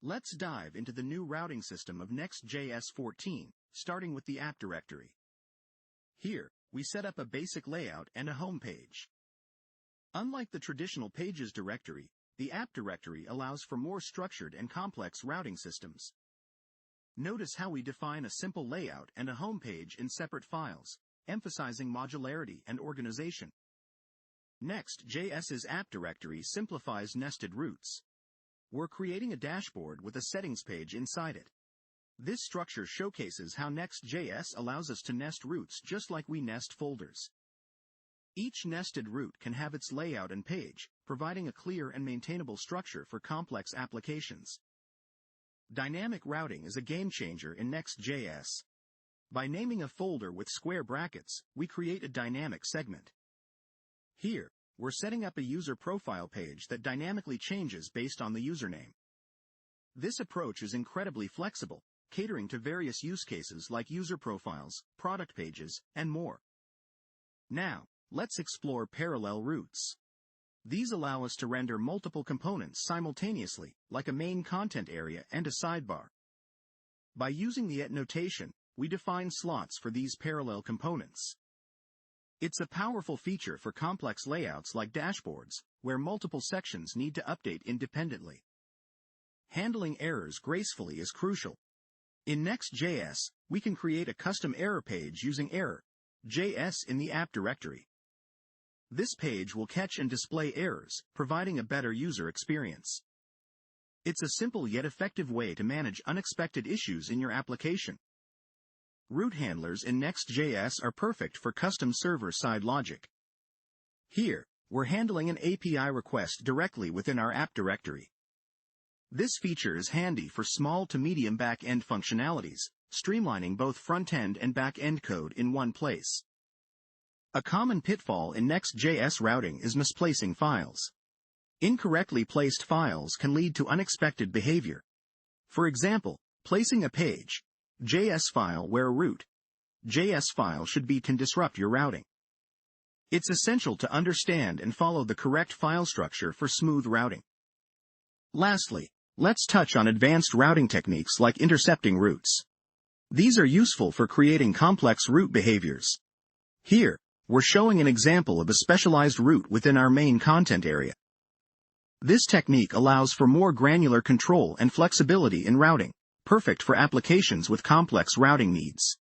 Let's dive into the new routing system of NextJS 14, starting with the app directory. Here, we set up a basic layout and a home page. Unlike the traditional pages directory, the app directory allows for more structured and complex routing systems. Notice how we define a simple layout and a home page in separate files, emphasizing modularity and organization. NextJS's app directory simplifies nested routes. We're creating a dashboard with a settings page inside it. This structure showcases how NextJS allows us to nest routes just like we nest folders. Each nested route can have its layout and page, providing a clear and maintainable structure for complex applications. Dynamic routing is a game changer in NextJS. By naming a folder with square brackets, we create a dynamic segment. Here, we're setting up a user profile page that dynamically changes based on the username. This approach is incredibly flexible, catering to various use cases like user profiles, product pages, and more. Now, let's explore parallel routes. These allow us to render multiple components simultaneously, like a main content area and a sidebar. By using the @. notation, we define slots for these parallel components. It's a powerful feature for complex layouts like dashboards, where multiple sections need to update independently. Handling errors gracefully is crucial. In NextJS, we can create a custom error page using error.js in the app directory. This page will catch and display errors, providing a better user experience. It's a simple yet effective way to manage unexpected issues in your application. Route handlers in NextJS are perfect for custom server-side logic. Here, we're handling an API request directly within our app directory. This feature is handy for small to medium back-end functionalities, streamlining both front-end and back-end code in one place. A common pitfall in NextJS routing is misplacing files. Incorrectly placed files can lead to unexpected behavior. For example, placing a page.js file where a route.js file should be can disrupt your routing. It's essential to understand and follow the correct file structure for smooth routing. Lastly, let's touch on advanced routing techniques like intercepting routes. These are useful for creating complex route behaviors. Here, we're showing an example of a specialized route within our main content area. This technique allows for more granular control and flexibility in routing, perfect for applications with complex routing needs.